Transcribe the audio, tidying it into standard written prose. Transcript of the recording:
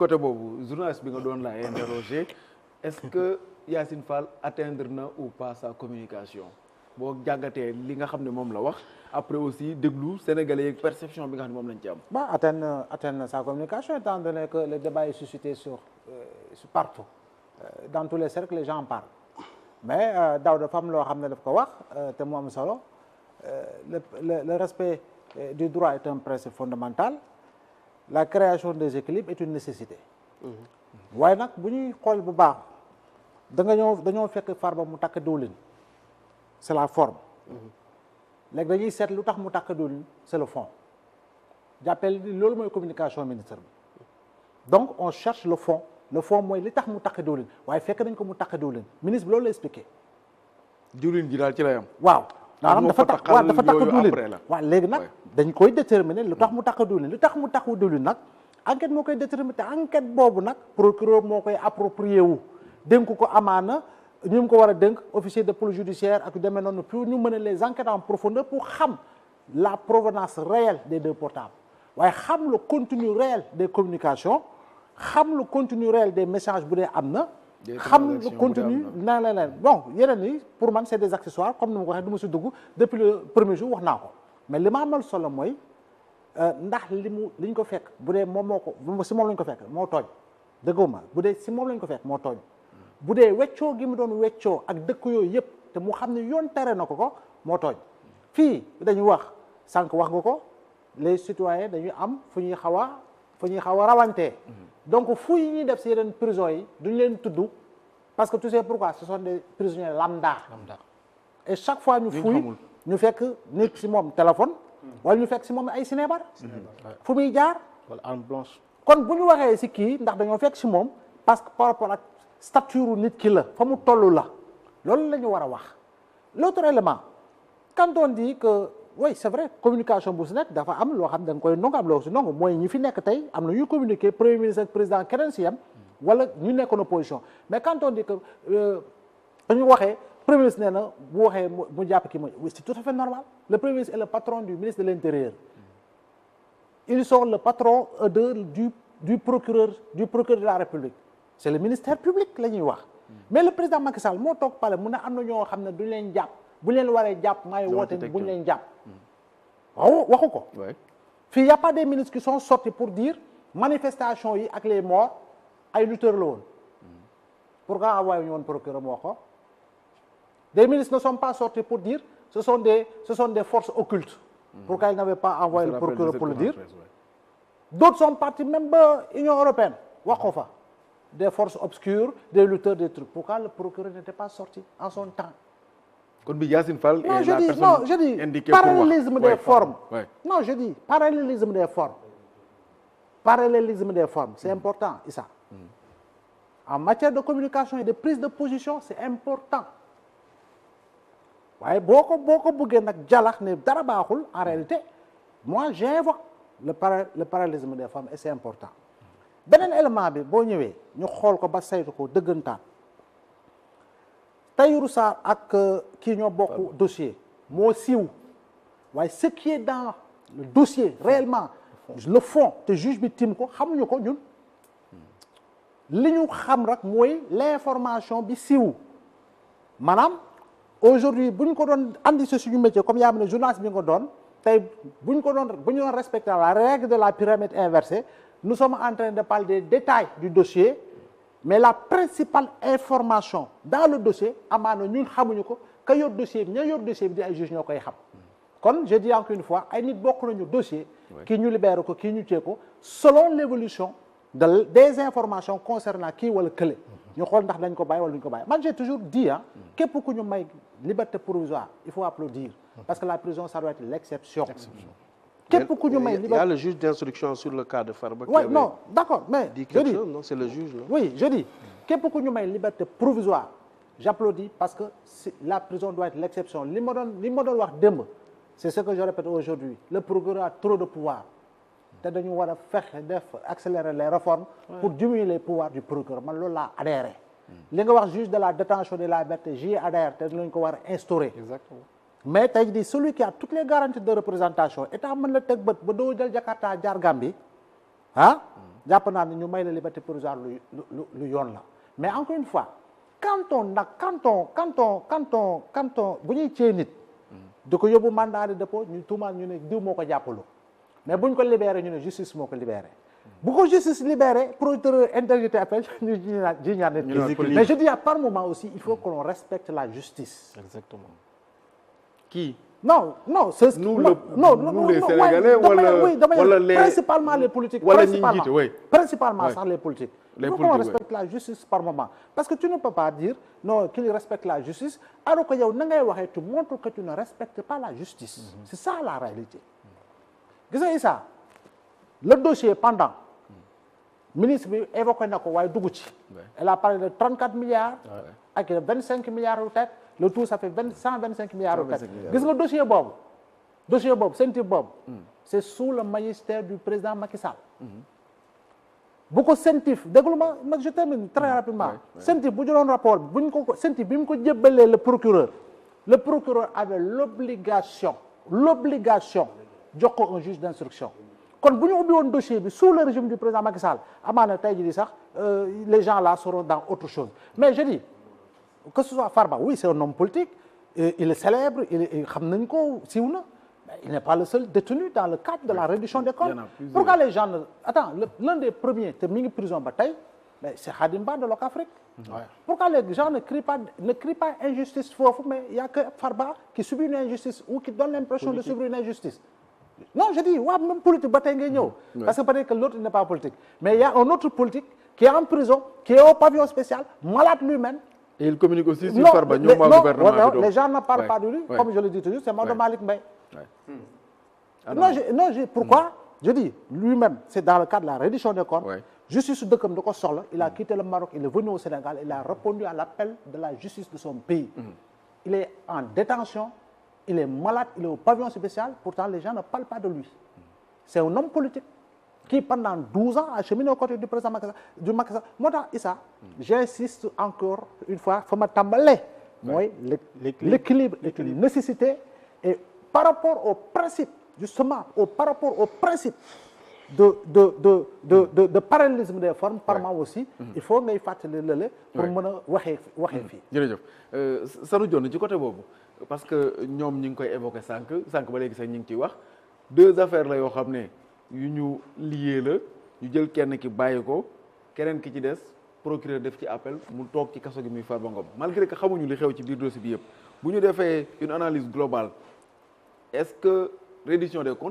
côté boobu journaliste bi nga doon la interroger est-ce que Yacine Fall atteindre na ou pas sa communication boo jàngatee li nga xam ne moom la wax après aussi déglu sénégalais yeeg perception bi nga xam ne moom lañ ci am. Bah atteindre sa communication étant donné que le débat est suscité sur partout dans tous les cercles les gens en parlent mais daaw dafa am loo xam ne daf ko wax te mu am solo le respect du droit est un principe fondamental la création des équilibres est une nécessité. waaye nag bu ñuy xool bu baax dañoo fekk Farba mu takk diwlin c'est la forme. léegi dañuy seet lu tax mu takk diwlin c'est le fond. jàppel ni loolu mooy communication ministre bi donc on cherche le fond mooy li tax mu takk diwlin waaye fekk nañ ko mu takk diwlin ministre bi loolu la expliqué. diwlin ji daal ci la yam. waaw maanaam dafa takk diwlin waaw léegi nag dañ koy déterminer lu tax mu takk diwlin lu tax mu takku diwlin nag enquête moo koy déterminer te enquête boobu nag procureur moo koy approprié wu dénk ko amaana ñu ko war a dénk officier de police judiciaire ak yu demee noonu pour ñu mën a les enquêtes en profondeur pour xam la provenance réelle des deux portables waaye xam le contenu réel des communications xam le contenu réel des messages bu dee am na xam le contenu na leen bon yeneen yi pour man c'est des accessoires comme ni ma ko waxee du ma si dugg depuis le premier jour wax naa ko mais li ma amal solo mooy ndax liñ ko fekk bu dee moom moo ko si moom lañ ko fekk moo tooñ dëgguma bu dee si moom lañ ko fekk moo tooñ bu dee weccoo gi mu doon weccoo ak dëkk yooyu yëpp te mu xam ne yoon tere na ko moo tooñ fii dañu wax sànq wax nga ko les citoyens dañuy am fu ñuy xaw a rawantee donc fu yi ñuy def si yeneen prison yi duñ leen tudd parce que tu sais pourquoi ce sont des prisonniers lambda et chaque fois ñu fuy ñu fekk nit si moom téléphone wala ñu fekk si moom ay sinébar fu muy jaar wala arme blanche kon bu ñu waxee si kii ndax dañoo fekk si moom parce que par rapport ak stature nit ki la fa mu toll la loolu la ñu war a wax l'autre élément quand on dit que oui c'est vrai communication bu si nekk dafa am loo xam da nga koy nangu am loo si nangu mooy ñi fi nekk tey am na ñuy communiquer premier ministre ak président keneen si yam wala ñu nekkoon opposition mais quand on dit que dañu waxee premier ministre nee na bu waxee mu jàpp ki mooy oui c'est tout à fait normal le premier ministre est le patron du ministre de l'intérieur ils sont le patron du procureur de la République c'est le ministère public la ñuy wax mais le président Macky Sall moo toog pale mu ne am na ñoo xam ne duñ leen jàpp bu leen waree jàpp maay woote buñ leen jàpp waaw waxu ko fii y a pas des ministres qui sont sortis pour dire manifestation yi ak les morts ay lutteurs la woon pourquoi envoyé ñu woon procureur moo ko des ministres ne sont pas sortis pour dire ce sont des forces occultes pourquoi ils n'avaient pas envoyé le procureur pour le dire d'autres sont partis même ba Union européenne wax ko fa des forces obscures des lutteurs des trucs pourquoi le procureur n'était pas sorti en son temps kon bi Yacine Fall non je dis parallélisme des formes non je dis parallélisme des formes c'est important Issa en matière de communication et de prise de position c'est important waaye boo ko bëggee nag jalax ne dara baaxul en réalité moi j'invoque le parallélisme des formes et c'est important beneen élément bi boo ñëwee ñu xool ko ba saytu ko dëggantaan Tahirou Sarr ak kii ñoo bokk dossier moo siiw waaye ce qui est dans le dossier réellement le fond te juge bi tim ko xamuñu ko ñun li ñu xam rek mooy l'information bi siiw maanaam aujourd'hui bu ñu ko doon andi si suñu métier comme yaa ma ne journaliste bi nga doon tey bu ñu doon respecter la règle de la pyramide inversée nous sommes en train de parler des détails du dossier mais la principale information dans le dossier amaana ñun xamuñu ko ka yor dossier bi ña yor dossier bi di ay juge ñoo koy xam kon je dis encore une fois ay nit bokk nañu dossier kii ñu libéré ko kii ñu téye ko selon l'évolution des informations concernant kii wala kële ñu xool ndax dañ ko bàyyi wala duñ ko bàyyi man j'ai toujours dit képp ku ñu may liberté provisoire il faut applaudir parce que la prison ça doit être l'exception képp ku ñu may liberté. Il y a le juge d'instruction sur le cas de Farba. Oui, non, d'accord, mais je dis, non, c'est le juge. Là. Oui, je dis, képp ku ñu may liberté provisoire, j'applaudis parce que la prison doit être l'exception. Li ma doon wax démb, c'est ce que je répète aujourd'hui. Le procureur a trop de pouvoir. te dañu war a fexe accélérer les réformes pour diminuer les pouvoirs du procureur man loolu laa adhéré. li nga wax juge de la détention de la liberté j'y adhère te lañ ko war a instaurer. Exactement. mais tey jii celui qui a toutes les garanties de représentation état mën la teg bët ba doo jël Jakarta jaar Gambie jàpp naa ne ñu may la liberté provisoire lu yoon la mais encore une fois quand on bu ñuy cee nit di ko yóbbu mandat de dépôt ñu tuumaal ñu ne diw moo ko jàppalu mais buñ ko libéré ñu ne justice moo ko libéré bu ko justice libéré procureur interjeté appel ñu jiñaat nit mais je dis à par moment aussi il faut que l'on respecte la justice. Exactement. Qui? Non, c'est nous les Sénégalais wala les principalement les politiques principalement sax les politiques. Il faut qu'on respecte la justice par moment parce que tu ne peux pas dire non qu'il respecte la justice alors que yow na ngay waxee tu montres que tu ne respectes pas la justice. C'est ça la réalité. Gis nga Issa le dossier pendant ministre bi évoqué na ko waaye dugg ci. Elle a parlé de 34 milliards. ak 25 milliards yu teg le tout ça fait 125 milliards yu teg. gis nga dossier boobu CENTIF boobu. c'est sous le magistère du président Macky Sall. bu ko CENTIF déglu ma je termine très rapidement. CENTIF bu jëloon rapport bi bu ñu ko CENTIF bi mu ko jébbalee le procureur avait l'obligation jox ko un juge d'instruction. kon bu ñu ubbi woon dossier bi sous le régime du président Macky Sall amaana tey jii sax les gens là seront dans autre chose mais je dis que ce soit Farba oui c'est un homme politique il est célèbre xam nañ ko siiw na mais il n'est pas le seul détenu dans le cadre de la reddition des comptes. Pourquoi les gens l'un des premiers te mi ngi prison ba tey mais c'est Khadim Ba de Locafrique. Pourquoi les gens ne crient pas injustice foofu mais il y a que Farba qui subit une injustice ou qui donne l'impression de subir une injustice. Non, je dis, ouais, même politique, parce que peut-être que l'autre n'est pas politique. Mais il y a un autre politique qui est en prison, qui est au pavillon spécial, malade lui-même. Et il communique aussi sur Farba. Non, les gens ne parlent pas de lui, comme je le dis toujours, c'est Maodo Malick Mbaye. Pourquoi? Je dis, lui-même, c'est dans le cadre de la reddition des comptes. Justice de comme de Kossol, il a quitté le Maroc, il est venu au Sénégal, il a répondu à l'appel de la justice de son pays. Il est en détention. Il est malade, il est au pavillon spécial, pourtant les gens ne parlent pas de lui. C'est un homme politique qui, pendant 12 ans, a cheminé aux côtés du président Macky Sall. Moi, Issa, j'insiste encore une fois, il faut m'attambaler. L'équilibre est une nécessité et par rapport au principe, justement, par rapport au principe de parallélisme des formes, par moi aussi, il faut ngay fàttali lële pour mën a waxee fii. Jërëjëf Sanu Dione ci côté boobu parce que ñoom ñi ngi koy évoqué sànq ba léegi sax ñu ngi ciy wax deux affaires la yoo xam ne yu ñu lié la ñu jël kenn ki bàyyi ko keneen ki ci des procureur def ci appel mu toog ci kaso gi muy Farba Ngom malgré que xamuñu li xew ci biir dossier bi yëpp bu ñu defee une analyse globale est-ce que reddition des comptes